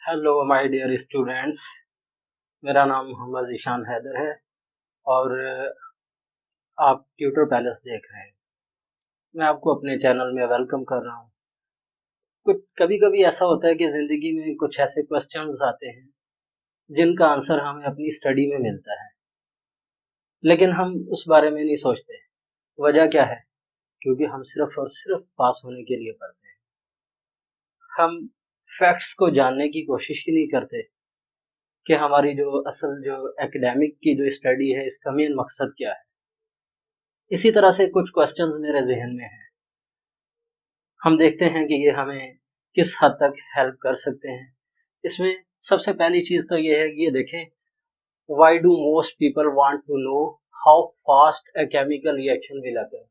Hello my dear students. मेरा नाम मोहम्मद ईशान हैदर है और आप ट्यूटर पैलेस देख रहे हैं। मैं आपको अपने चैनल में वेलकम कर रहा हूँ। कुछ कभी कभी ऐसा होता है कि ज़िंदगी में कुछ ऐसे क्वेश्चंस आते हैं जिनका आंसर हमें अपनी स्टडी में मिलता है, लेकिन हम उस बारे में नहीं सोचते। वजह क्या है? क्योंकि हम सिर्फ और सिर्फ पास होने के लिए पढ़ते हैं। हम फैक्ट्स को जानने की कोशिश ही नहीं करते कि हमारी जो एकेडमिक की जो स्टडी है, इसका मेन मकसद क्या है। इसी तरह से कुछ क्वेश्चंस मेरे ज़हन में हैं। हम देखते हैं कि ये हमें किस हद तक हेल्प कर सकते हैं। इसमें सबसे पहली चीज़ तो ये है कि ये देखें, why do most people want to know how fast a chemical reaction will occur.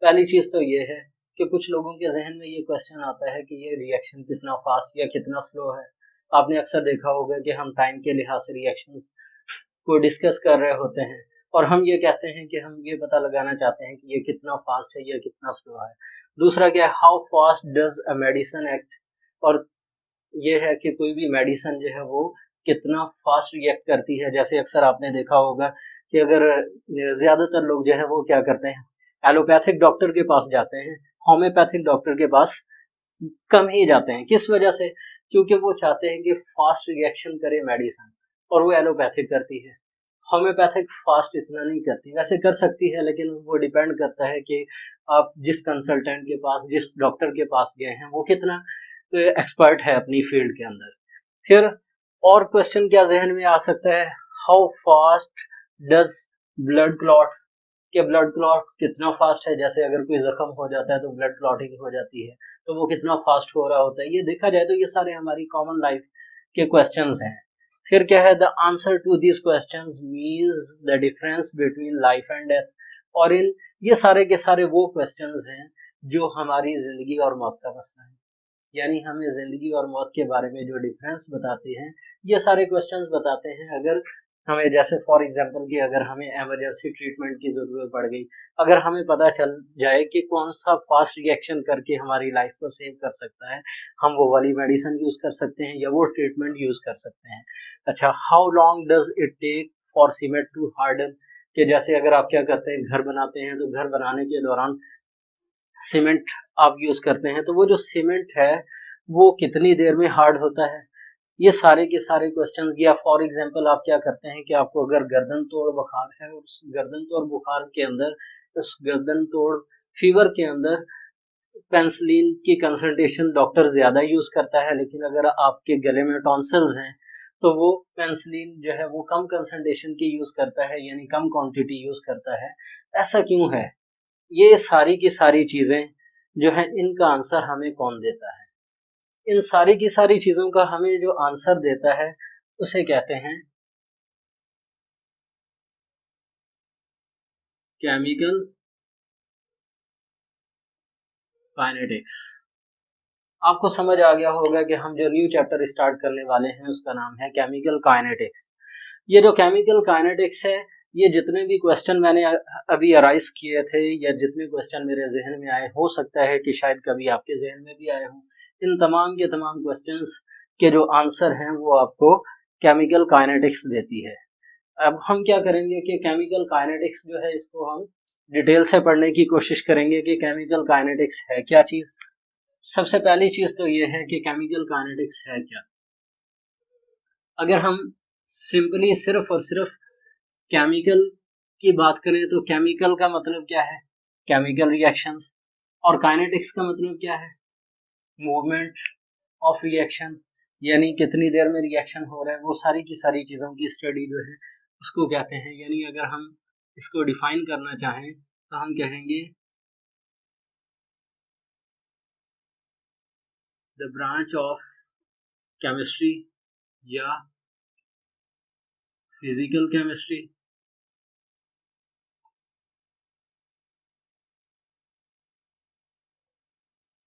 पहली चीज़ तो ये है कि कुछ लोगों के ज़हन में ये क्वेश्चन आता है कि ये रिएक्शन कितना फास्ट या कितना स्लो है। आपने अक्सर देखा होगा कि हम टाइम के लिहाज से रिएक्शंस को डिस्कस कर रहे होते हैं और हम ये कहते हैं कि हम ये पता लगाना चाहते हैं कि ये कितना फास्ट है या कितना स्लो है। दूसरा क्या है, how fast does a medicine act. और ये है कि कोई भी मेडिसिन जो है वो कितना फास्ट रिएक्ट करती है। जैसे अक्सर आपने देखा होगा कि अगर ज्यादातर लोग जो है वो क्या करते हैं, एलोपैथिक डॉक्टर के पास जाते हैं, होम्योपैथिक डॉक्टर के पास कम ही जाते हैं। किस वजह से? क्योंकि वो चाहते हैं कि फास्ट रिएक्शन करे मेडिसिन, और वो एलोपैथिक करती है। होम्योपैथिक फास्ट इतना नहीं करती, वैसे कर सकती है, लेकिन वो डिपेंड करता है कि आप जिस कंसल्टेंट के पास, जिस डॉक्टर के पास गए हैं, वो कितना एक्सपर्ट है अपनी फील्ड के अंदर। फिर और क्वेश्चन क्या जहन में आ सकता है, how fast does blood clot. कि ब्लड क्लॉट कितना फास्ट है। जैसे अगर कोई जख्म हो जाता है तो ब्लड क्लॉटिंग हो जाती है, तो वो कितना फास्ट हो रहा होता है। ये देखा जाए तो ये सारे हमारी कॉमन लाइफ के क्वेश्चंस हैं। फिर क्या है, the answer to these questions means the difference between life and death. और इन ये सारे के सारे वो क्वेश्चंस हैं जो हमारी जिंदगी और मौत का मसला है। यानी हमें जिंदगी और मौत के बारे में जो डिफरेंस बताते हैं, ये सारे क्वेश्चंस बताते हैं। अगर हमें, जैसे फॉर एग्जांपल कि अगर हमें इमरजेंसी ट्रीटमेंट की जरूरत पड़ गई, अगर हमें पता चल जाए कि कौन सा फास्ट रिएक्शन करके हमारी लाइफ को सेव कर सकता है, हम वो वाली मेडिसिन यूज कर सकते हैं या वो ट्रीटमेंट यूज कर सकते हैं। अच्छा, how long does it take for cement to harden. कि जैसे अगर आप क्या करते हैं, घर बनाते हैं, तो घर बनाने के दौरान सीमेंट आप यूज करते हैं, तो वो जो सीमेंट है वो कितनी देर में हार्ड होता है। ये सारे के सारे क्वेश्चन। या फॉर एग्जांपल आप क्या करते हैं कि आपको अगर गर्दन तोड़ बुखार है, उस गर्दन तोड़ बुखार के अंदर, उस गर्दन तोड़ फीवर के अंदर पेंसिलिन की कंसंट्रेशन डॉक्टर ज्यादा यूज करता है, लेकिन अगर आपके गले में टॉन्सिल्स हैं तो वो पेंसिलिन जो है वो कम कंसंट्रेशन की यूज करता है, यानी कम क्वांटिटी यूज करता है। ऐसा क्यों है? ये सारी की सारी चीजें जो है, इनका आंसर हमें कौन देता है? इन सारी की सारी चीजों का हमें जो आंसर देता है उसे कहते हैं केमिकल काइनेटिक्स। आपको समझ आ गया होगा कि हम जो न्यू चैप्टर स्टार्ट करने वाले हैं उसका नाम है केमिकल काइनेटिक्स। ये जो केमिकल काइनेटिक्स है, ये जितने भी क्वेश्चन मैंने अभी अराइज किए थे, या जितने क्वेश्चन मेरे जहन में आए, हो सकता है कि शायद कभी आपके जहन में भी आए हों, इन तमाम के तमाम क्वेश्चंस के जो आंसर हैं वो आपको केमिकल काइनेटिक्स देती है। अब हम क्या करेंगे कि केमिकल काइनेटिक्स जो है इसको हम डिटेल से पढ़ने की कोशिश करेंगे कि केमिकल काइनेटिक्स है क्या चीज। सबसे पहली चीज तो ये है कि केमिकल काइनेटिक्स है क्या। अगर हम सिंपली सिर्फ और सिर्फ केमिकल की बात करें तो केमिकल का मतलब क्या है? Chemical reactions. और काइनेटिक्स का मतलब क्या है? मूवमेंट ऑफ रिएक्शन, यानी कितनी देर में रिएक्शन हो रहा है। वो सारी की सारी चीज़ों की स्टडी जो है उसको कहते हैं। यानी अगर हम इसको डिफाइन करना चाहें तो हम कहेंगे द ब्रांच ऑफ केमिस्ट्री या physical chemistry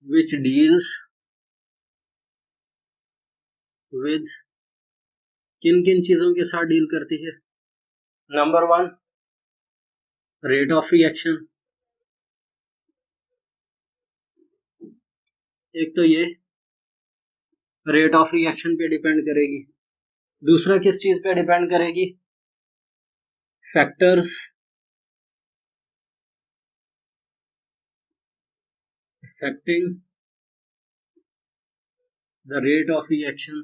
which deals with, किन किन चीज़ों के साथ डील करती है। Number one, rate of reaction. एक तो ये रेट ऑफ रिएक्शन पे डिपेंड करेगी। दूसरा किस चीज पे डिपेंड करेगी? Factors affecting the rate of reaction.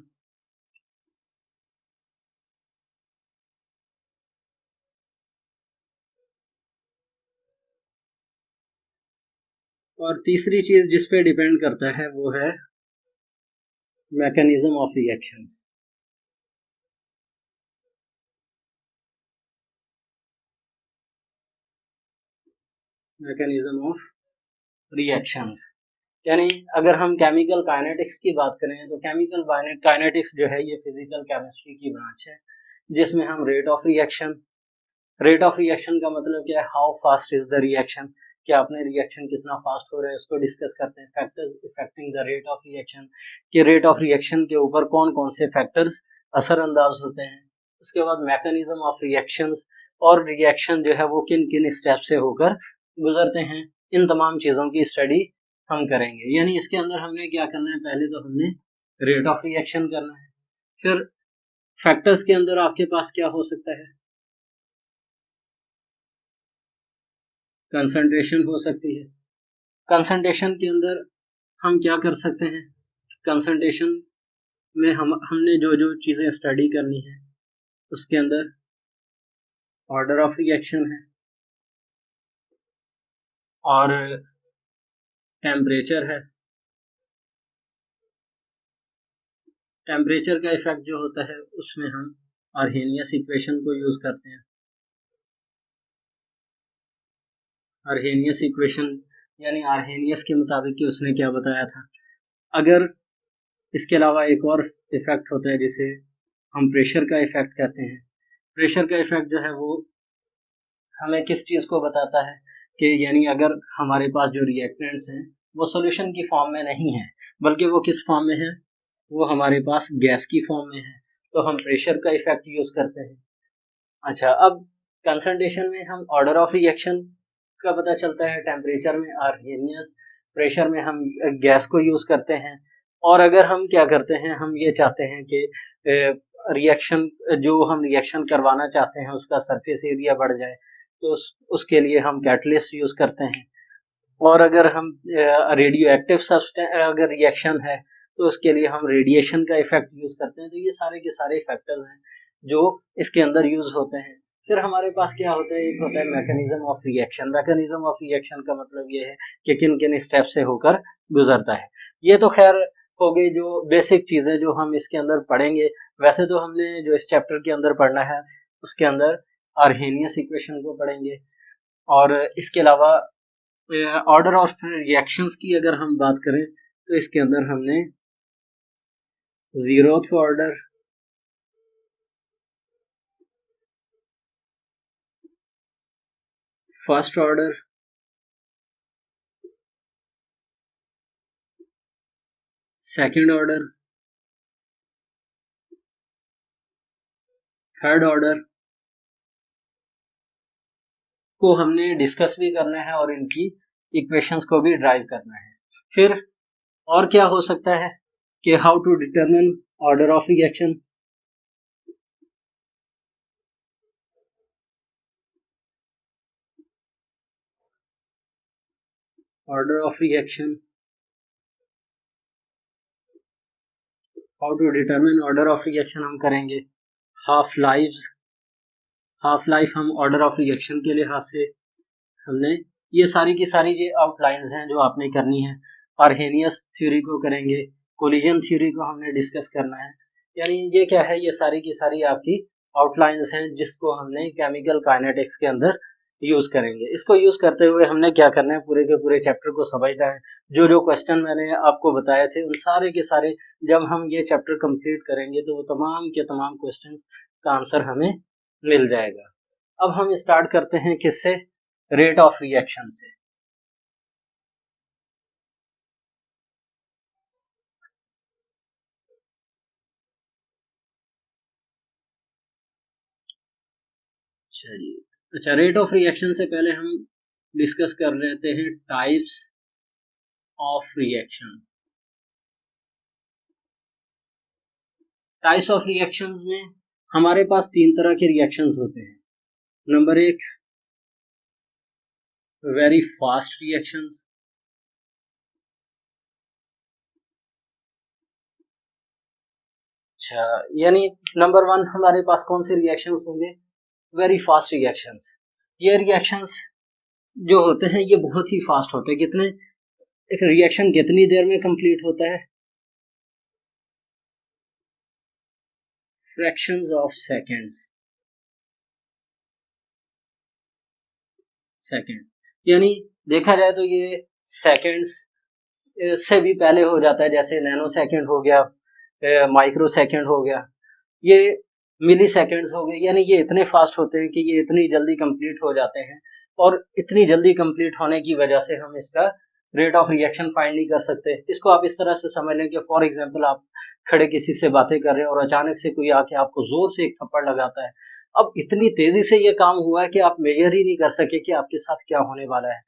और तीसरी चीज जिस पे डिपेंड करता है वो है mechanism of reactions. Mechanism of reactions यानी अगर हम केमिकल काइनेटिक्स की बात करें तो केमिकल काइनेटिक्स जो है ये फिजिकल केमिस्ट्री की ब्रांच है, जिसमें हम रेट ऑफ रिएक्शन का मतलब क्या है? How fast is the reaction, कि आपने रिएक्शन कितना फास्ट हो रहा है उसको डिस्कस करते हैं। Factors affecting the rate of reaction, कि रेट ऑफ रिएक्शन के ऊपर कौन कौन से फैक्टर्स असरअंदाज होते हैं। उसके बाद मैकेनिज्म ऑफ रिएक्शंस, और रिएक्शन जो है वो किन किन स्टेप से होकर गुजरते हैं। इन तमाम चीज़ों की स्टडी हम करेंगे। यानी इसके अंदर हमने क्या करना है? पहले तो हमने रेट ऑफ रिएक्शन करना है। फिर फैक्टर्स के अंदर आपके पास क्या हो सकता है? कंसंट्रेशन हो सकती है। कंसंट्रेशन के अंदर हम क्या कर सकते हैं? कंसंट्रेशन में हमने जो जो चीज़ें स्टडी करनी है उसके अंदर ऑर्डर ऑफ रिएक्शन है और टेम्परेचर है। टेम्परेचर का इफेक्ट जो होता है उसमें हम आर्हेनियस इक्वेशन को यूज करते हैं। आर्हेनियस इक्वेशन यानी आर्हेनियस के मुताबिक कि उसने क्या बताया था। अगर इसके अलावा एक और इफेक्ट होता है जिसे हम प्रेशर का इफेक्ट कहते हैं। प्रेशर का इफेक्ट जो है वो हमें किस चीज़ को बताता है कि यानी अगर हमारे पास जो रिएक्टेंट्स हैं वो सॉल्यूशन की फॉर्म में नहीं है, बल्कि वो किस फॉर्म में है? वो हमारे पास गैस की फॉर्म में है, तो हम प्रेशर का इफेक्ट यूज करते हैं। अच्छा, अब कंसंट्रेशन में हम ऑर्डर ऑफ रिएक्शन का पता चलता है, टेम्परेचर में आर्हेनियस, प्रेशर में हम गैस को यूज करते हैं। और अगर हम क्या करते हैं, हम ये चाहते हैं कि रिएक्शन जो हम रिएक्शन करवाना चाहते हैं उसका सरफेस एरिया बढ़ जाए, तो उसके लिए हम कैटलिस्ट यूज करते हैं। और अगर हम रेडियो एक्टिव सब्सटेंस अगर रिएक्शन है तो उसके लिए हम रेडिएशन का इफेक्ट यूज करते हैं। तो ये सारे के सारे फैक्टर्स हैं जो इसके अंदर यूज होते हैं। फिर हमारे पास क्या होता है? एक होता है mechanism of reaction. Mechanism of reaction का मतलब ये है कि किन किन स्टेप से होकर गुजरता है। ये तो खैर हो गई जो बेसिक चीजें जो हम इसके अंदर पढ़ेंगे। वैसे तो हमने जो इस चैप्टर के अंदर पढ़ना है उसके अंदर आर्हेनियस इक्वेशन को पढ़ेंगे। और इसके अलावा ऑर्डर ऑफ रिएक्शंस की अगर हम बात करें तो इसके अंदर हमने zeroth order, first order, second order, third order को हमने डिस्कस भी करना है और इनकी इक्वेशंस को भी ड्राइव करना है। फिर और क्या हो सकता है कि how to determine order of reaction. Order of reaction, how to determine order of reaction हम करेंगे। हाफ लाइफ, हाफ लाइफ हम ऑर्डर ऑफ रिएक्शन के लिहाज से हमने ये सारी की सारी ये आउटलाइंस हैं जो आपने करनी है। आर्हेनियस थ्योरी को करेंगे, कोलिजन थ्योरी को हमने डिस्कस करना है। यानी ये क्या है? ये सारी की सारी आपकी आउटलाइंस हैं जिसको हमने केमिकल काइनेटिक्स के अंदर यूज करेंगे। इसको यूज करते हुए हमने क्या करना है? पूरे के पूरे चैप्टर को समझना है। जो जो क्वेश्चन मैंने आपको बताए थे उन सारे के सारे जब हम ये चैप्टर कंप्लीट करेंगे तो वो तमाम के तमाम क्वेश्चन का आंसर हमें मिल जाएगा। अब हम स्टार्ट करते हैं किससे? रेट ऑफ रिएक्शन से। चलिए, अच्छा, रेट ऑफ रिएक्शन से पहले हम डिस्कस कर लेते हैं types of reaction. Types of reactions में हमारे पास 3 तरह के रिएक्शंस होते हैं। Number 1 very fast reactions. अच्छा, यानी नंबर 1 हमारे पास कौन से रिएक्शंस होंगे? Very fast reactions. ये रिएक्शंस जो होते हैं ये बहुत ही फास्ट होते हैं। कितने, एक रिएक्शन कितनी देर में कंप्लीट होता है? Fractions of seconds, second. यानी देखा जाए तो ये सेकंड्स से भी पहले हो जाता है, जैसे नैनो सेकंड हो गया, माइक्रो सेकंड हो गया, ये मिली सेकंड्स हो गए। यानी ये इतने फास्ट होते हैं कि ये इतनी जल्दी कंप्लीट हो जाते हैं, और इतनी जल्दी कंप्लीट होने की वजह से हम इसका रेट ऑफ रिएक्शन फाइंड नहीं कर सकते। इसको आप इस तरह से समझ लें कि फॉर एग्जांपल आप खड़े किसी से बातें कर रहे हैं और अचानक से कोई आके आपको जोर से एक थप्पड़ लगाता है। अब इतनी तेजी से ये काम हुआ है कि आप मेजर ही नहीं कर सके कि आपके साथ क्या होने वाला है।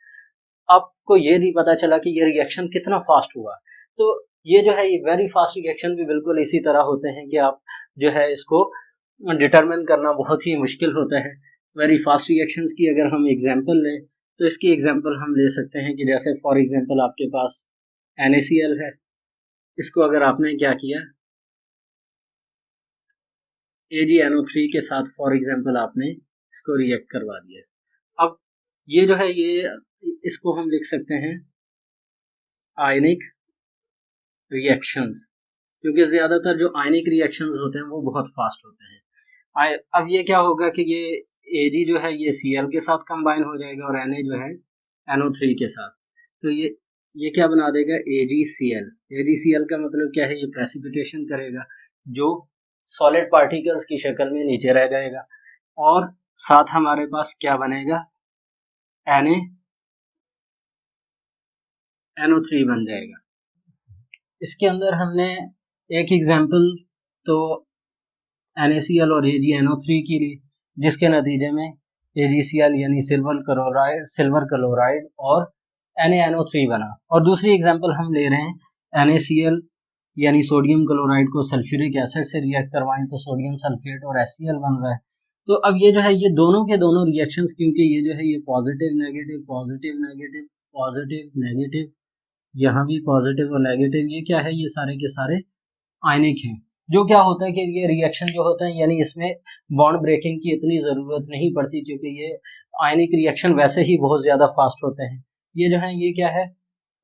आपको ये नहीं पता चला कि ये रिएक्शन कितना फास्ट हुआ। तो ये जो है ये वेरी फास्ट रिएक्शन भी बिल्कुल इसी तरह होते हैं कि आप जो है इसको डिटरमिन करना बहुत ही मुश्किल होता है। वेरी फास्ट रिएक्शंस की अगर हम एग्जांपल लें तो इसकी एग्जांपल हम ले सकते हैं कि जैसे फॉर एग्जांपल आपके पास NaCl है। इसको अगर आपने क्या किया, AgNO3 के साथ फॉर एग्जांपल आपने इसको रिएक्ट करवा दिया। अब ये जो है ये इसको हम लिख सकते हैं आयनिक रिएक्शंस, क्योंकि ज्यादातर जो आयनिक रिएक्शंस होते हैं वो बहुत फास्ट होते हैं। अब ये क्या होगा कि ये Ag जो है ये Cl के साथ कंबाइन हो जाएगा और Na जो है NO3 के साथ। तो ये क्या बना देगा, AgCl। AgCl का मतलब क्या है, ये प्रेसिपिटेशन करेगा जो सॉलिड पार्टिकल्स की शक्ल में नीचे रह जाएगा, और साथ हमारे पास क्या बनेगा, NaNO3 बन जाएगा। इसके अंदर हमने एक एग्जाम्पल तो NaCl और AgNO3 की ली, जिसके नतीजे में AgCl यानी सिल्वर क्लोराइड और NaNO3 बना। और दूसरी एग्जाम्पल हम ले रहे हैं NaCl यानी सोडियम क्लोराइड को सल्फ्यूरिक एसिड से रिएक्ट करवाएं तो सोडियम सल्फेट और HCl बन रहा है। तो अब ये जो है ये दोनों के दोनों रिएक्शंस, क्योंकि ये जो है ये positive negative positive negative positive negative, यहाँ भी पॉजिटिव और नेगेटिव, ये क्या है, ये सारे के सारे आयनिक हैं। जो क्या होता है कि ये रिएक्शन जो होता है यानी इसमें बॉन्ड ब्रेकिंग की इतनी ज़रूरत नहीं पड़ती, क्योंकि ये आयनिक रिएक्शन वैसे ही बहुत ज़्यादा फास्ट होते हैं। ये जो है ये क्या है,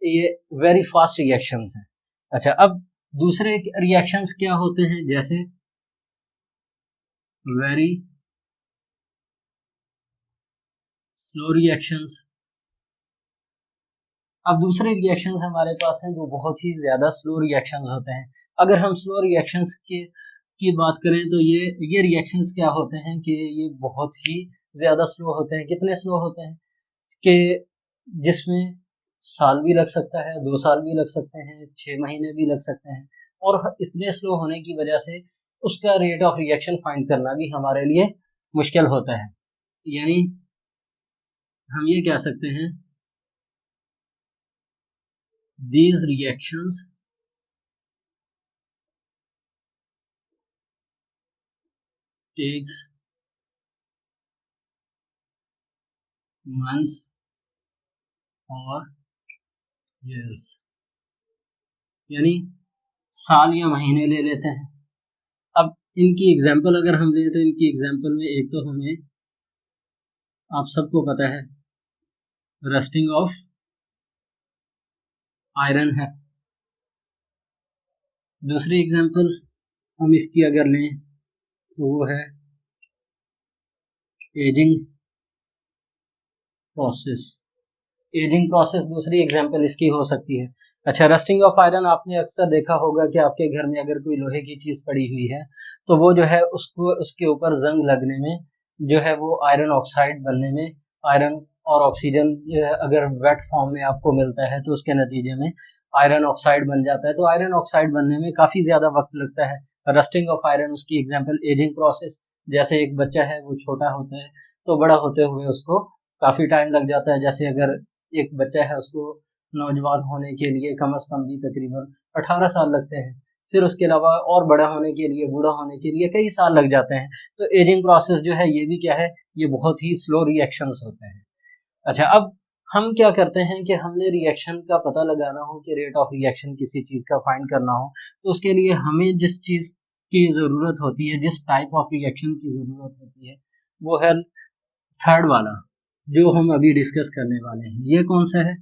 ये वेरी फास्ट रिएक्शंस हैं। अच्छा, अब दूसरे रिएक्शंस क्या होते हैं, जैसे वेरी स्लो रिएक्शंस। अब दूसरे रिएक्शंस हमारे पास हैं जो बहुत ही ज़्यादा स्लो रिएक्शंस होते हैं। अगर हम स्लो रिएक्शंस की बात करें तो ये रिएक्शंस क्या होते हैं कि ये बहुत ही ज़्यादा स्लो होते हैं। कितने स्लो होते हैं कि जिसमें साल भी लग सकता है, 2 साल भी लग सकते हैं, 6 महीने भी लग सकते हैं, और इतने स्लो होने की वजह से उसका रेट ऑफ रिएक्शन फाइंड करना भी हमारे लिए मुश्किल होता है। यानी हम ये कह सकते हैं these reactions takes months or years, यानी साल या महीने ले लेते हैं। अब इनकी एग्जाम्पल अगर हम लें तो इनकी एग्जाम्पल में एक तो हमें, आप सबको पता है, रस्टिंग ऑफ आयरन है। दूसरी एग्जाम्पल हम इसकी अगर लें तो वो है एजिंग प्रोसेस। एजिंग प्रोसेस दूसरी एग्जाम्पल इसकी हो सकती है। अच्छा, रस्टिंग ऑफ आयरन आपने अक्सर देखा होगा कि आपके घर में अगर कोई लोहे की चीज पड़ी हुई है तो वो जो है उसको उसके ऊपर जंग लगने में जो है वो आयरन ऑक्साइड बनने में, आयरन और ऑक्सीजन अगर वेट फॉर्म में आपको मिलता है तो उसके नतीजे में आयरन ऑक्साइड बन जाता है। तो आयरन ऑक्साइड बनने में काफी ज्यादा वक्त लगता है। रस्टिंग ऑफ आयरन उसकी एग्जाम्पल। एजिंग प्रोसेस, जैसे एक बच्चा है वो छोटा होता है तो बड़ा होते हुए उसको काफी टाइम लग जाता है। जैसे अगर एक बच्चा है उसको नौजवान होने के लिए कम से कम भी तकरीबन 18 साल लगते हैं। फिर उसके अलावा और बड़ा होने के लिए, बूढ़ा होने के लिए कई साल लग जाते हैं। तो एजिंग प्रोसेस जो है ये भी क्या है, ये बहुत ही स्लो रिएक्शंस होते हैं। अच्छा, अब हम क्या करते हैं कि हमने रिएक्शन का पता लगाना हो कि रेट ऑफ रिएक्शन किसी चीज़ का फाइंड करना हो, तो उसके लिए हमें जिस चीज़ की ज़रूरत होती है, जिस टाइप ऑफ रिएक्शन की ज़रूरत होती है, वो है थर्ड वाला, जो हम अभी डिस्कस करने वाले हैं। ये कौन सा है?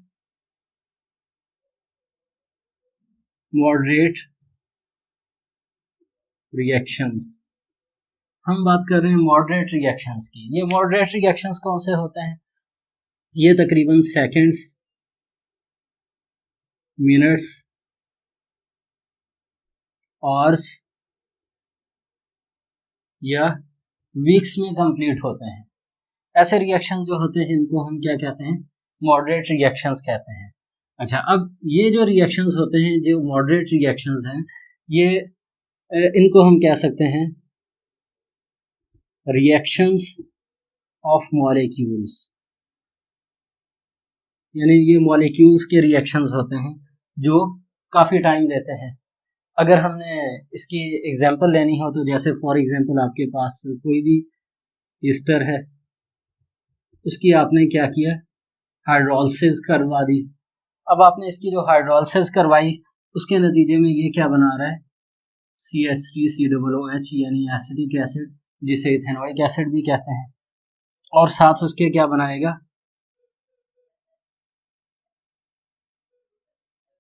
Moderate reactions. हम बात कर रहे हैं मॉडरेट रिएक्शंस की। ये मॉडरेट रिएक्शंस कौन से होते हैं? ये तकरीबन सेकंड्स, मिनट्स, आवर्स या वीक्स में कंप्लीट होते हैं। ऐसे रिएक्शंस जो होते हैं इनको हम क्या कहते हैं? मॉडरेट रिएक्शंस कहते हैं। अच्छा, अब ये जो रिएक्शंस होते हैं, जो मॉडरेट रिएक्शंस हैं, ये इनको हम कह सकते हैं रिएक्शंस ऑफ मॉलिक्यूल्स। यानी ये मॉलिक्यूल्स के रिएक्शंस होते हैं जो काफ़ी टाइम लेते हैं। अगर हमने इसकी एग्जांपल लेनी हो तो जैसे फॉर एग्जांपल आपके पास कोई भी ईस्टर है, उसकी आपने क्या किया? हाइड्रोलिसिस करवा दी। अब आपने इसकी जो हाइड्रोलिसिस करवाई, उसके नतीजे में ये क्या बना रहा है? CH3COOH यानी एसिटिक एसिड, जिसे इथेनॉइक एसिड भी कहते हैं, और साथ उसके क्या बनाएगा?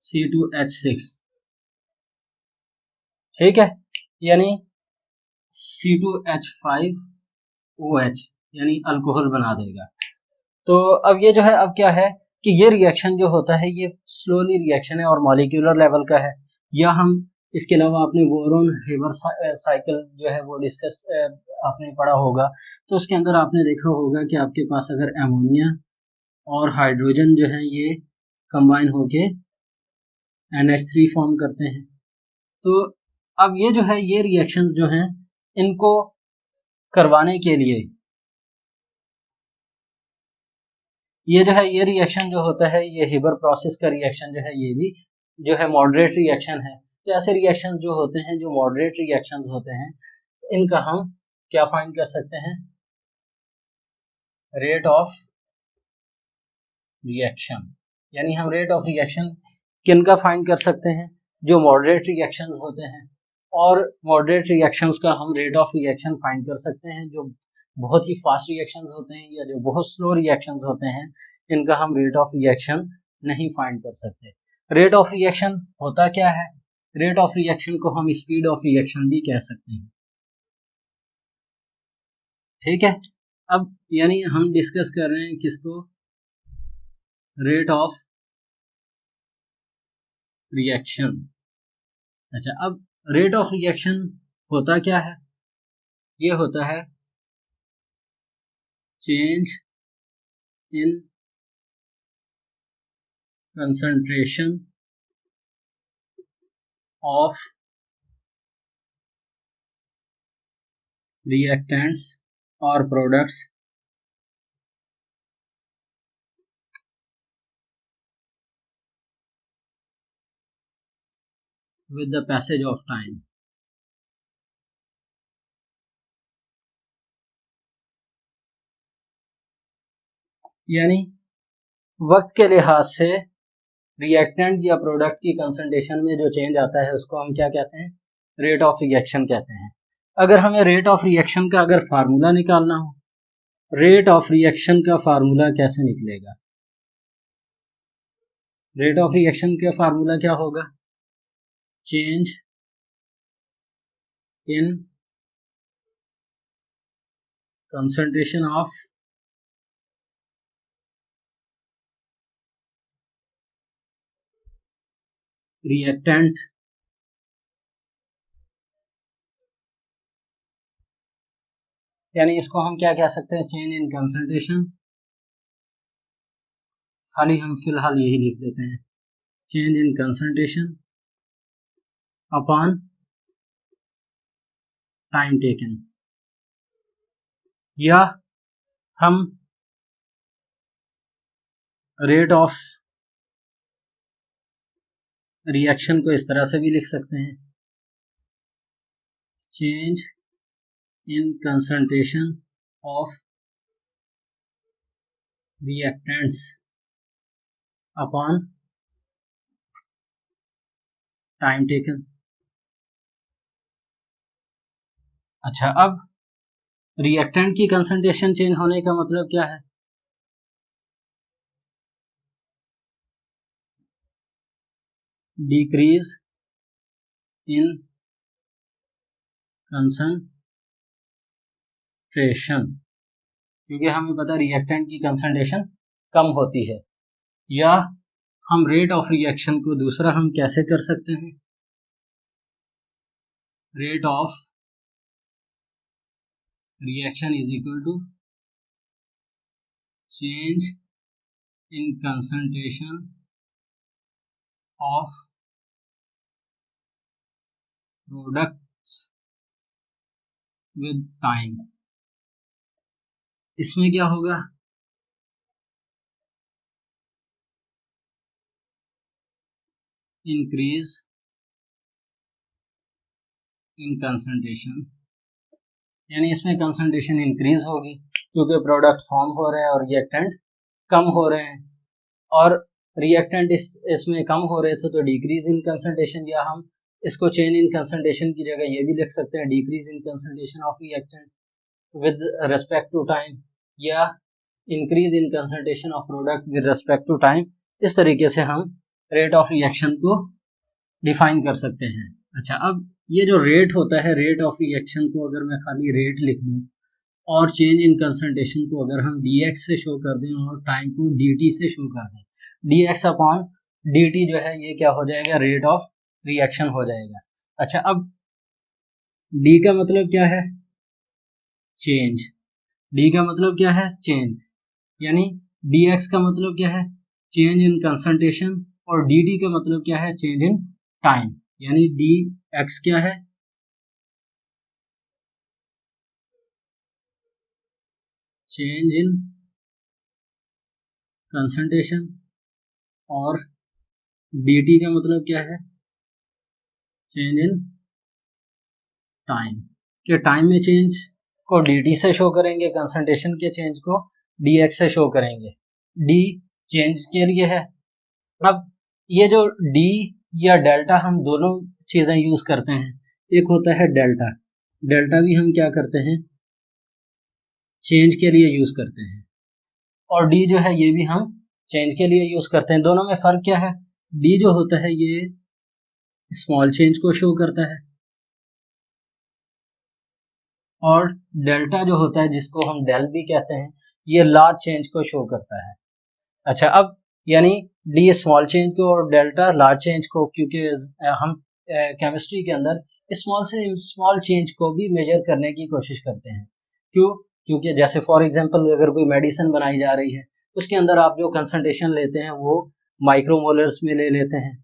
C2H6। ठीक है, यानी C2H5OH यानी अल्कोहल बना देगा। तो अब ये जो है, अब क्या है कि ये रिएक्शन जो होता है ये स्लोली रिएक्शन है और मॉलिक्यूलर लेवल का है। या हम इसके अलावा आपने बोरोन हेबर साइकिल जो है वो डिस्कस आपने पढ़ा होगा, तो उसके अंदर आपने देखा होगा कि आपके पास अगर एमोनिया और हाइड्रोजन जो है ये कंबाइन होके NH3 फॉर्म करते हैं। तो अब ये जो है, ये रिएक्शंस जो हैं, इनको करवाने के लिए ये जो है, ये रिएक्शन जो होता है, ये हेबर प्रोसेस का रिएक्शन जो है, ये भी जो है मॉडरेट रिएक्शन है। तो ऐसे रिएक्शन जो होते हैं, जो मॉडरेट रिएक्शंस होते हैं, इनका हम क्या फाइंड कर सकते हैं? Rate of reaction. यानी हम रेट ऑफ रिएक्शन किनका फाइंड कर सकते हैं? जो मॉडरेट रिएक्शंस होते हैं। और मॉडरेट रिएक्शंस का हम रेट ऑफ रिएक्शन फाइंड कर सकते हैं। जो बहुत ही फास्ट रिएक्शंस होते हैं या जो बहुत स्लो रिएक्शंस होते हैं, इनका हम रेट ऑफ रिएक्शन नहीं फाइंड कर सकते। रेट ऑफ रिएक्शन होता क्या है? रेट ऑफ रिएक्शन को हम स्पीड ऑफ रिएक्शन भी कह सकते हैं। ठीक है, अब यानी हम डिस्कस कर रहे हैं किसको? Rate of reaction. अच्छा, अब रेट ऑफ रिएक्शन होता क्या है? ये होता है change in concentration of reactants or products with the passage of time। यानी वक्त के लिहाज से रिएक्टेंट या प्रोडक्ट की कंसंट्रेशन में जो चेंज आता है उसको हम क्या कहते हैं? रेट ऑफ रिएक्शन कहते हैं। अगर हमें रेट ऑफ रिएक्शन का अगर फार्मूला निकालना हो, रेट ऑफ रिएक्शन का फार्मूला कैसे निकलेगा? रेट ऑफ रिएक्शन का फार्मूला क्या होगा? Change in concentration of reactant यानी इसको हम क्या कह सकते हैं? Change in concentration. खाली हम फिलहाल यही लिख देते हैं, change in concentration upon time taken. या हम रेट ऑफ रिएक्शन को इस तरह से भी लिख सकते हैं, change in concentration of reactants upon time taken। अच्छा, अब रिएक्टेंट की कंसंट्रेशन चेंज होने का मतलब क्या है? डिक्रीज इन कंसंट्रेशन, क्योंकि हमें पता रिएक्टेंट की कंसंट्रेशन कम होती है। या हम रेट ऑफ रिएक्शन को दूसरा हम कैसे कर सकते हैं? Rate of reaction is equal to change in concentration of products with time. इसमें क्या होगा? इंक्रीज इन कंसंट्रेशन, यानी इसमें कंसंट्रेशन इंक्रीज होगी क्योंकि प्रोडक्ट फॉर्म हो रहे हैं और रिएक्टेंट कम हो रहे हैं, और रिएक्टेंट इसमें कम हो रहे थे तो डिक्रीज इन कंसंट्रेशन, या हम इसको चेंज इन कंसंट्रेशन की जगह ये भी लिख सकते हैं decrease in concentration of reactant with respect to time, या increase in concentration of product with respect to time. इस तरीके से हम रेट ऑफ रिएक्शन को डिफाइन कर सकते हैं। अच्छा, अब ये जो रेट होता है, रेट ऑफ रिएक्शन को अगर मैं खाली रेट लिख दूं और चेंज इन कंसंट्रेशन को अगर हम dx से शो कर दें और टाइम को dt से शो कर दें, dx अपॉन dt जो है ये क्या हो जाएगा? रेट ऑफ रिएक्शन हो जाएगा। अच्छा, अब d का मतलब क्या है? चेंज। d का मतलब क्या है? चेंज। यानी dx का मतलब क्या है? चेंज इन कंसंट्रेशन, और dt का मतलब क्या है? Change in time. यानी dx क्या है? चेंज इन कंसंट्रेशन, और dt का मतलब क्या है? Change in time. कि टाइम में चेंज को dt से शो करेंगे, कंसंट्रेशन के चेंज को dx से शो करेंगे। d चेंज के लिए है। अब ये जो d या डेल्टा, हम दोनों चीजें यूज करते हैं। एक होता है डेल्टा, डेल्टा भी हम क्या करते हैं? चेंज के लिए यूज करते हैं, और d जो है ये भी हम चेंज के लिए यूज करते हैं। दोनों में फर्क क्या है? d जो होता है ये स्मॉल चेंज को शो करता है, और डेल्टा जो होता है जिसको हम डेल भी कहते हैं, ये लार्ज चेंज को शो करता है। अच्छा, अब यानी डी स्मॉल चेंज को और डेल्टा लार्ज चेंज को, क्योंकि हम केमिस्ट्री के अंदर स्मॉल से स्मॉल चेंज को भी मेजर करने की कोशिश करते हैं। क्यों? क्योंकि जैसे फॉर एग्जांपल अगर कोई मेडिसिन बनाई जा रही है, उसके अंदर आप जो कंसंट्रेशन लेते हैं वो माइक्रोमोलर्स में ले लेते हैं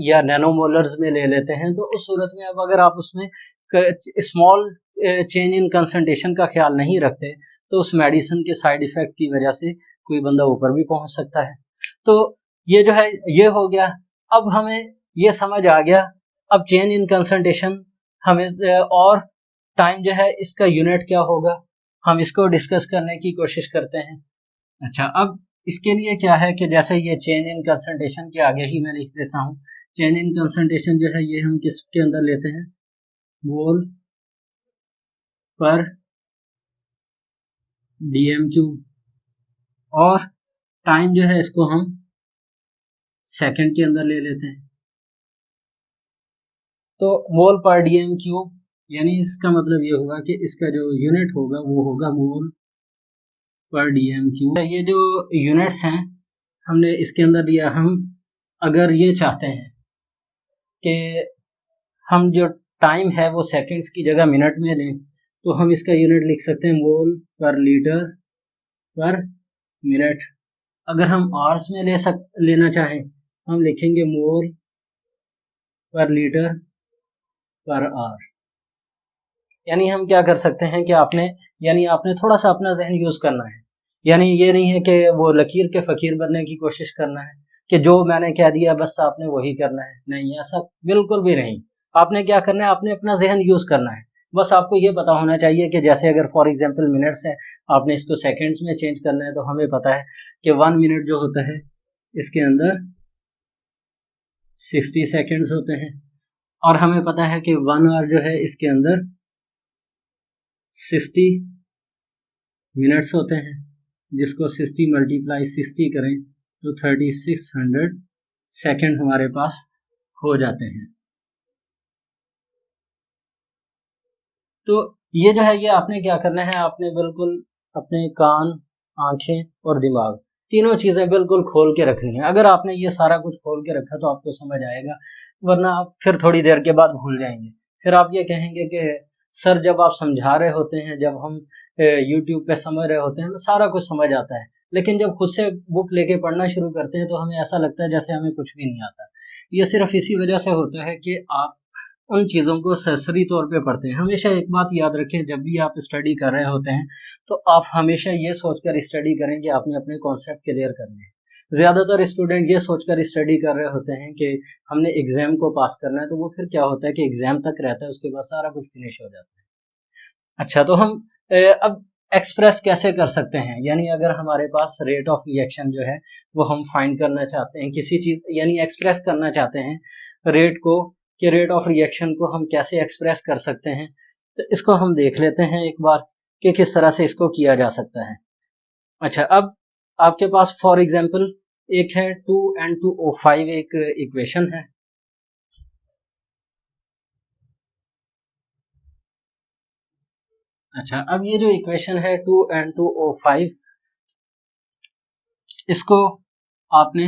या नैनोमोलर्स में ले लेते हैं। तो उस सूरत में अब अगर आप उसमें स्मॉल चेंज इन कंसंट्रेशन का ख्याल नहीं रखते तो उस मेडिसिन के साइड इफेक्ट की वजह से कोई बंदा ऊपर भी पहुंच सकता है। तो ये जो है ये हो गया। अब हमें ये समझ आ गया। अब चेंज इन कंसंट्रेशन हमें और टाइम जो है इसका यूनिट क्या होगा, हम इसको डिस्कस करने की कोशिश करते हैं। अच्छा, अब इसके लिए क्या है कि जैसे ये चेंज इन कंसंट्रेशन के आगे ही मैं लिख देता हूँ। चेंज इन कंसंट्रेशन जो है ये हम किसके अंदर लेते हैं? मोल पर dm3, और टाइम जो है इसको हम सेकंड के अंदर ले लेते हैं। तो मोल पर dm3, यानी इसका मतलब ये होगा कि इसका जो यूनिट होगा वो होगा मोल पर dm3। ये जो यूनिट्स हैं हमने इसके अंदर लिया। हम अगर ये चाहते हैं कि हम जो टाइम है वो सेकंड्स की जगह मिनट में लें, तो हम इसका यूनिट लिख सकते हैं मोल पर लीटर पर मिनट। अगर हम आवर्स में लेना चाहें, हम लिखेंगे मोल पर लीटर पर आवर। यानी हम क्या कर सकते हैं कि आपने थोड़ा सा अपना जहन यूज करना है। यानी ये नहीं है कि वो लकीर के फकीर बनने की कोशिश करना है कि जो मैंने कह दिया बस आपने वही करना है। नहीं, ऐसा बिल्कुल भी नहीं। आपने क्या करना है, आपने अपना जहन यूज करना है। बस आपको ये पता होना चाहिए कि जैसे अगर फॉर एग्जांपल मिनट्स है, आपने इसको सेकंड्स में चेंज करना है, तो हमें पता है कि 1 मिनट जो होता है इसके अंदर 60 सेकंड्स होते हैं, और हमें पता है कि 1 आवर जो है इसके अंदर 60 मिनट्स होते हैं, जिसको 60 मल्टीप्लाई 60 करें तो 3600 सेकंड हमारे पास हो जाते हैं। तो ये जो है, ये आपने क्या करना है, आपने बिल्कुल अपने कान, आंखें और दिमाग, तीनों चीजें बिल्कुल खोल के रखनी है। अगर आपने ये सारा कुछ खोल के रखा तो आपको समझ आएगा, वरना आप फिर थोड़ी देर के बाद भूल जाएंगे। फिर आप ये कहेंगे कि सर जब आप समझा रहे होते हैं, जब हम यूट्यूब पे समझ रहे होते हैं, तो सारा कुछ समझ आता है, लेकिन जब खुद से बुक लेके पढ़ना शुरू करते हैं तो हमें ऐसा लगता है जैसे हमें कुछ भी नहीं आता। ये सिर्फ इसी वजह से होता है कि आप उन चीज़ों को सरसरी तौर पे पढ़ते हैं। हमेशा एक बात याद रखें, जब भी आप स्टडी कर रहे होते हैं तो आप हमेशा ये सोचकर स्टडी करें कि आपने अपने कॉन्सेप्ट क्लियर करने हैं। ज़्यादातर स्टूडेंट ये सोचकर स्टडी कर रहे होते हैं कि हमने एग्जाम को पास करना है, तो वो फिर क्या होता है कि एग्जाम तक रहता है, उसके बाद सारा कुछ फिनिश हो जाता है। अच्छा, तो हम अब एक्सप्रेस कैसे कर सकते हैं, यानी अगर हमारे पास रेट ऑफ रिएक्शन जो है वो हम फाइंड करना चाहते हैं, किसी चीज़ यानी एक्सप्रेस करना चाहते हैं रेट को, कि रेट ऑफ रिएक्शन को हम कैसे एक्सप्रेस कर सकते हैं, तो इसको हम देख लेते हैं एक बार कि किस तरह से इसको किया जा सकता है। अच्छा, अब आपके पास फॉर एग्जांपल एक है 2N2O5 एक इक्वेशन है। अच्छा, अब ये जो इक्वेशन है 2N2O5, इसको आपने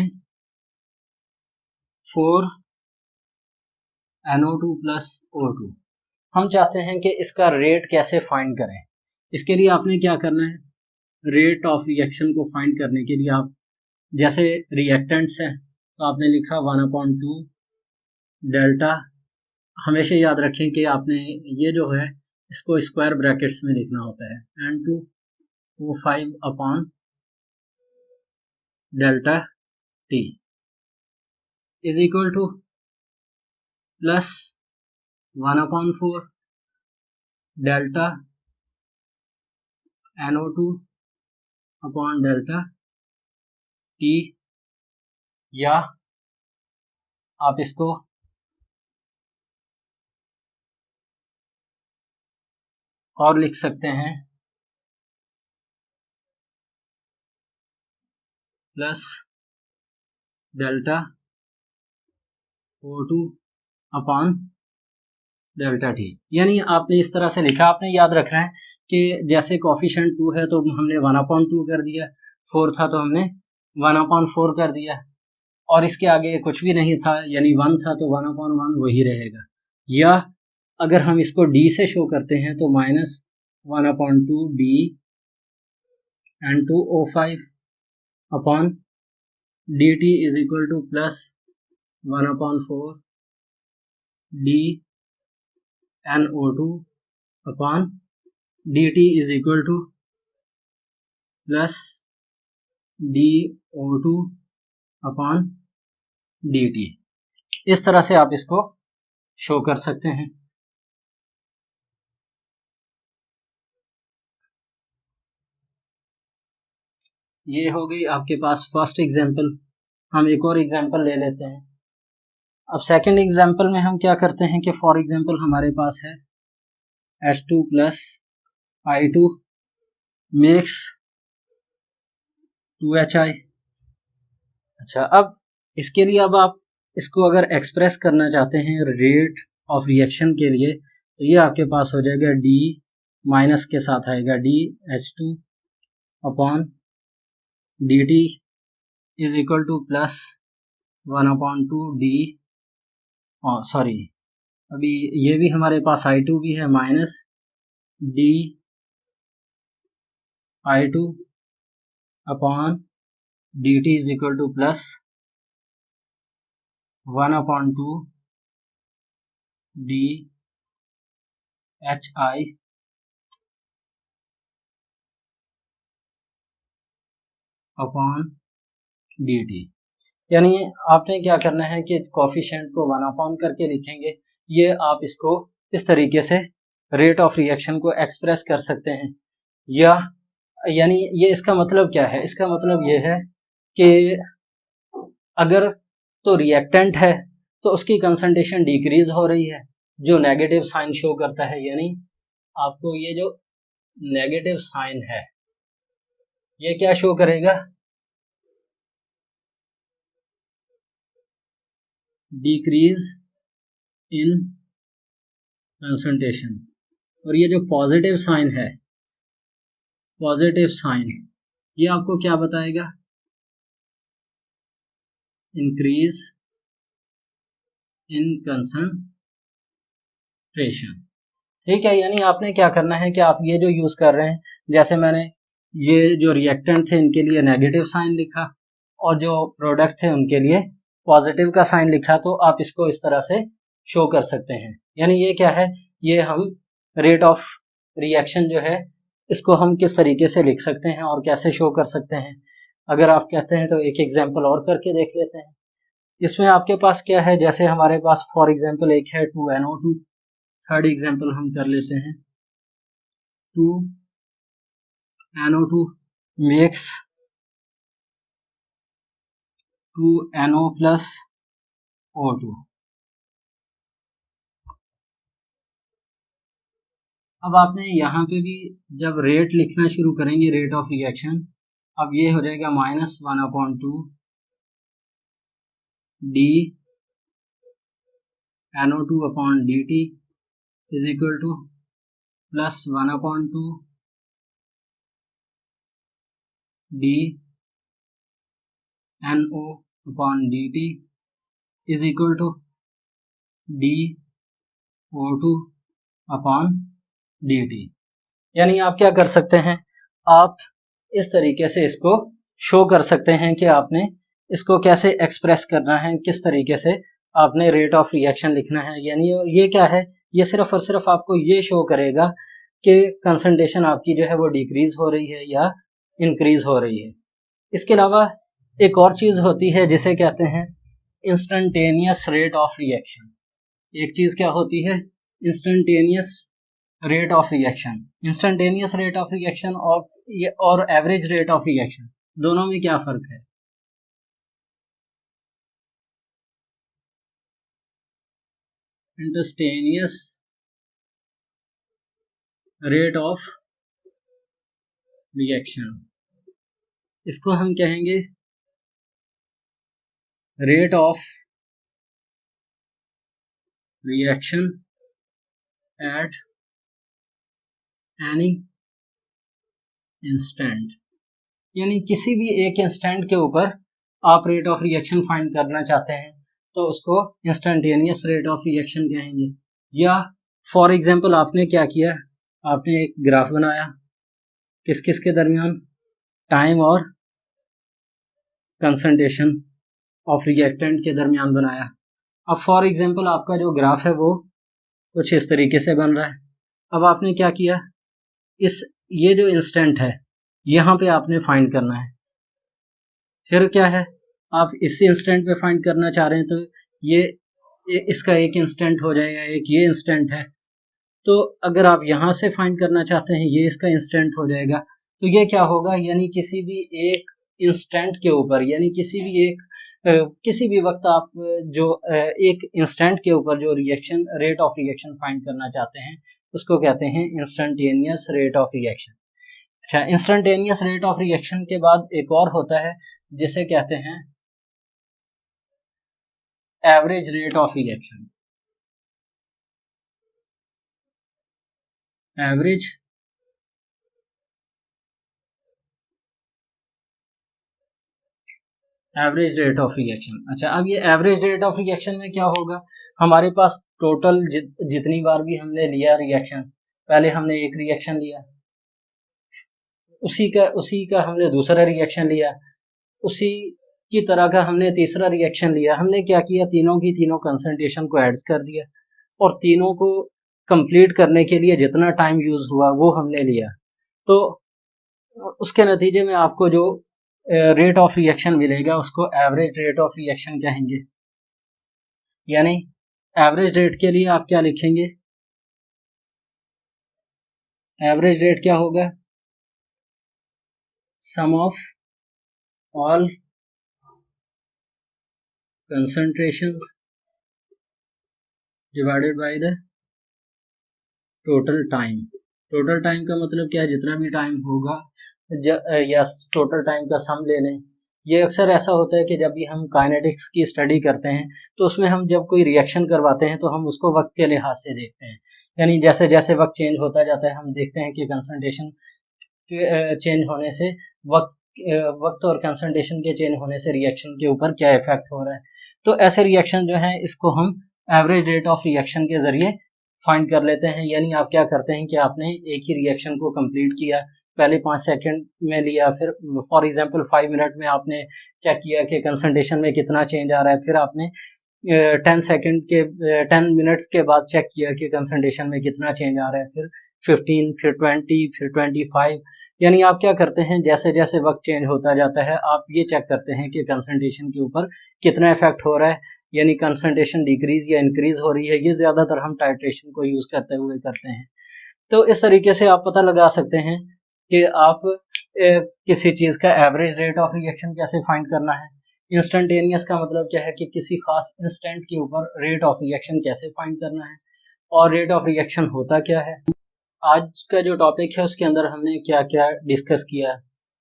4NO2 प्लस O2, हम चाहते हैं कि इसका रेट कैसे फाइंड करें। इसके लिए आपने क्या करना है, रेट ऑफ रिएक्शन को फाइंड करने के लिए आप जैसे रिएक्टेंट्स हैं तो आपने लिखा 1/2 डेल्टा। हमेशा याद रखें कि आपने ये जो है इसको स्क्वायर ब्रैकेट्स में लिखना होता है, N2O5 upon delta T is equal two plus 1/4 delta NO2 upon delta T, या आप इसको और लिख सकते हैं plus delta O2 upon delta T. यानी आपने इस तरह से लिखा, आपने याद रखना है कि जैसे कॉफिशिएंट 2 है तो हमने 1/2 कर दिया, 4 था तो हमने 1/4 कर दिया, और इसके आगे कुछ भी नहीं था, यानी 1 था तो 1/1 वही रहेगा। या अगर हम इसको d से शो करते हैं तो -1/2 d N2O5 upon dt is equal two plus 1/4 d NO2 upon dt is equal two plus DO2 upon dt। इस तरह से आप इसको शो कर सकते हैं। ये हो गई आपके पास फर्स्ट एग्जांपल। हम एक और एग्जांपल ले लेते हैं। अब सेकंड एग्जांपल में हम क्या करते हैं कि फॉर एग्जांपल हमारे पास है H2 plus I2 mix 2HI। अच्छा, अब इसके लिए अब आप इसको अगर एक्सप्रेस करना चाहते हैं रेट ऑफ रिएक्शन के लिए, तो ये आपके पास हो जाएगा D माइनस के साथ आएगा DH2 upon dt is equal two plus 1/2 d, sorry अभी ये भी हमारे पास I2 भी है, minus d I2 upon dt is equal two plus 1/2 d HI upon dt। यानी आपने क्या करना है कि कॉफिशिएंट को 1/, करके लिखेंगे, ये आप इसको इस तरीके से रेट ऑफ रिएक्शन को एक्सप्रेस कर सकते हैं। या यानी ये इसका मतलब क्या है? इसका मतलब ये है कि अगर तो रिएक्टेंट है तो उसकी कंसंट्रेशन डिक्रीज हो रही है, जो नेगेटिव साइन शो करता है। यानी आपको ये जो नेगेटिव साइन है ये क्या शो करेगा? Decrease in concentration. और ये जो पॉजिटिव साइन है, पॉजिटिव साइन, ये आपको क्या बताएगा? Increase in concentration. ठीक है, यानी आपने क्या करना है कि आप ये जो यूज कर रहे हैं, जैसे मैंने ये जो रिएक्टेंट थे इनके लिए नेगेटिव साइन लिखा और जो प्रोडक्ट थे उनके लिए पॉजिटिव का साइन लिखा, तो आप इसको इस तरह से शो कर सकते हैं। यानी ये क्या है? ये हम रेट ऑफ रिएक्शन जो है इसको हम किस तरीके से लिख सकते हैं और कैसे शो कर सकते हैं। अगर आप कहते हैं तो एक एग्जांपल और करके देख लेते हैं। इसमें आपके पास क्या है? जैसे हमारे पास फॉर एग्जांपल एक है 2NO2। थर्ड एग्जांपल हम कर लेते हैं 2NO2 makes 2NO plus O2। अब आपने यहाँ पे भी जब रेट लिखना शुरू करेंगे, रेट ऑफ रिएक्शन, अब ये हो जाएगा -1/2 d NO2 upon dt is equal to +1/2 d NO upon dt is equal to d O2 upon dt। यानी आप क्या कर सकते हैं? आप इस तरीके से इसको शो कर सकते हैं कि आपने इसको कैसे एक्सप्रेस करना है, किस तरीके से आपने रेट ऑफ रिएक्शन लिखना है। यानी ये क्या है? ये सिर्फ और सिर्फ आपको ये शो करेगा कि कंसंट्रेशन आपकी जो है वो डिक्रीज हो रही है या इंक्रीज हो रही है। इसके अलावा एक और चीज होती है जिसे कहते हैं इंस्टेंटेनियस रेट ऑफ रिएक्शन। एक चीज क्या होती है? Instantaneous rate of reaction. Instantaneous rate of reaction और एवरेज रेट ऑफ रिएक्शन, दोनों में क्या फर्क है? इंस्टेंटेनियस रेट ऑफ रिएक्शन, इसको हम कहेंगे rate of reaction at any instant. यानी किसी भी एक इंस्टेंट के ऊपर आप रेट ऑफ रिएक्शन फाइंड करना चाहते हैं तो उसको इंस्टेंटेनियस रेट ऑफ रिएक्शन कहेंगे। या फॉर एग्जांपल आपने क्या किया? आपने एक ग्राफ बनाया, किस किस के दरमियान? टाइम और कंसंट्रेशन ऑफ रिएक्टेंट के दरमियान बनाया। अब फॉर एग्जांपल आपका जो ग्राफ है वो कुछ इस तरीके से बन रहा है। अब आपने क्या किया? ये जो इंस्टेंट है यहाँ पे आपने फाइंड करना है। फिर क्या है? आप इस इंस्टेंट पे फाइंड करना चाह रहे हैं तो ये इसका एक इंस्टेंट हो जाएगा, एक ये इंस्टेंट है। तो अगर आप यहाँ से फाइंड करना चाहते हैं, ये इसका इंस्टेंट हो जाएगा। तो ये क्या होगा? यानी किसी भी एक इंस्टेंट के ऊपर, यानी किसी भी वक्त आप जो एक इंस्टेंट के ऊपर जो reaction rate of reaction find करना चाहते हैं उसको कहते हैं इंस्टेंटेनियस रेट ऑफ रिएक्शन। अच्छा, इंस्टेंटेनियस रेट ऑफ रिएक्शन के बाद एक और होता है जिसे कहते हैं average rate of reaction. Average average rate of reaction. अच्छा, अब ये एवरेज रेट ऑफ रिएक्शन में क्या होगा? हमारे पास टोटल जितनी बार भी हमने लिया रिएक्शन, पहले हमने एक रिएक्शन लिया, उसी का हमने दूसरा रिएक्शन लिया, उसी की तरह का हमने तीसरा रिएक्शन लिया। हमने क्या किया? तीनों की तीनों कंसंट्रेशन को ऐड कर दिया और तीनों को कंप्लीट करने के लिए जितना टाइम यूज हुआ वो हमने लिया। तो उसके नतीजे में आपको जो रेट ऑफ रिएक्शन मिलेगा उसको एवरेज रेट ऑफ रिएक्शन कहेंगे। यानी एवरेज रेट के लिए आप क्या लिखेंगे? एवरेज रेट क्या होगा? Sum of all concentrations divided by the total time. Total time का मतलब क्या है? जितना भी टाइम होगा या टोटल टाइम का सम ले लें। ये अक्सर ऐसा होता है कि जब भी हम काइनेटिक्स की स्टडी करते हैं तो उसमें हम जब कोई रिएक्शन करवाते हैं तो हम उसको वक्त के लिहाज से देखते हैं, यानी जैसे जैसे वक्त चेंज होता जाता है हम देखते हैं कि कंसंट्रेशन के चेंज होने से वक्त वक्त और कंसंट्रेशन के चेंज होने से रिएक्शन के ऊपर क्या इफेक्ट हो रहा है। तो ऐसे रिएक्शन जो है इसको हम एवरेज रेट ऑफ रिएक्शन के जरिए फाइंड कर लेते हैं। यानी आप क्या करते हैं कि आपने एक ही रिएक्शन को कंप्लीट किया, पहले 5 सेकंड में लिया, फिर फॉर एग्जांपल 5 मिनट में आपने चेक किया कि कंसंट्रेशन में कितना चेंज आ रहा है, फिर आपने 10 मिनट्स के बाद चेक किया कि कंसंट्रेशन में कितना चेंज आ रहा है, फिर 15, फिर 20, फिर 25। यानी आप क्या करते हैं, जैसे जैसे वक्त चेंज होता जाता है आप ये चेक करते हैं कि कंसंट्रेशन के ऊपर कितना इफेक्ट हो रहा है, यानी कंसंट्रेशन डिक्रीज या इंक्रीज हो रही है। ये ज्यादातर हम टाइट्रेशन को यूज करते हुए करते हैं। तो इस तरीके से आप पता लगा सकते हैं कि आप किसी चीज का एवरेज रेट ऑफ रिएक्शन कैसे फाइंड करना है। इंस्टेंटेनियस का मतलब क्या है कि किसी खास इंस्टेंट के ऊपर रेट ऑफ रिएक्शन कैसे फाइंड करना है, और रेट ऑफ रिएक्शन होता क्या है। आज का जो टॉपिक है उसके अंदर हमने क्या क्या डिस्कस किया,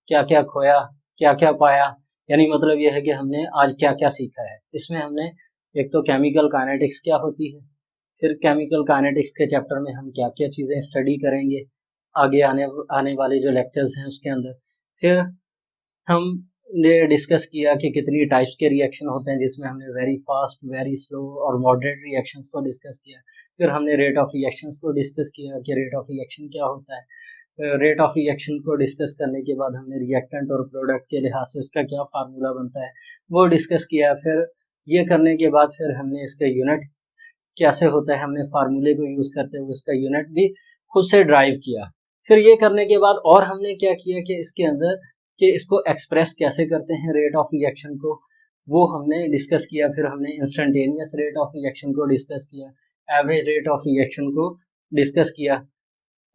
क्या क्या खोया, क्या क्या पाया, यानी मतलब यह है कि हमने आज क्या क्या सीखा है। इसमें हमने एक तो केमिकल काइनेटिक्स क्या होती है, फिर केमिकल काइनेटिक्स के चैप्टर में हम क्या क्या चीज़ें स्टडी करेंगे आगे आने आने वाले जो लेक्चर्स हैं उसके अंदर। फिर हमने डिस्कस किया कि कितनी टाइप्स के रिएक्शन होते हैं, जिसमें हमने वेरी फास्ट, वेरी स्लो और मॉडरेट रिएक्शंस को डिस्कस किया। फिर हमने रेट ऑफ रिएक्शंस को डिस्कस किया कि रेट ऑफ रिएक्शन क्या होता है। रेट ऑफ रिएक्शन को डिस्कस करने के बाद हमने रिएक्टेंट और प्रोडक्ट के लिहाज से उसका क्या फार्मूला बनता है वो डिस्कस किया। फिर ये करने के बाद फिर हमने इसका यूनिट कैसे होता है, हमने फार्मूले को यूज करते हुए इसका यूनिट भी खुद से ड्राइव किया। फिर ये करने के बाद और हमने क्या किया कि इसके अंदर कि इसको एक्सप्रेस कैसे करते हैं रेट ऑफ रिएक्शन को, वो हमने डिस्कस किया। फिर हमने इंस्टेंटेनियस रेट ऑफ रिएक्शन को डिस्कस किया, एवरेज रेट ऑफ रिएक्शन को डिस्कस किया।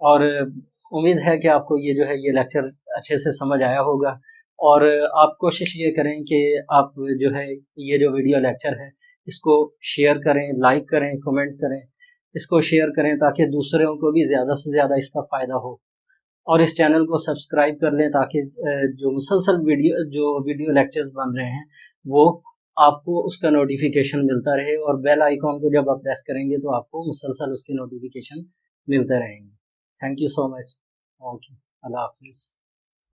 और उम्मीद है कि आपको ये जो है ये लेक्चर अच्छे से समझ आया होगा। और आप कोशिश ये करें कि आप जो है ये जो वीडियो लेक्चर है इसको शेयर करें, लाइक करें, कमेंट करें, इसको शेयर करें ताकि दूसरों को भी ज़्यादा से ज़्यादा इसका फ़ायदा हो। और इस चैनल को सब्सक्राइब कर लें ताकि जो मुसलसल वीडियो लेक्चर्स बन रहे हैं वो आपको उसका नोटिफिकेशन मिलता रहे, और बेल आइकॉन को जब आप प्रेस करेंगे तो आपको मुसलसल उसके नोटिफिकेशन मिलते रहेंगे। Thank you so much. Okay, अल्लाह हाफिज़।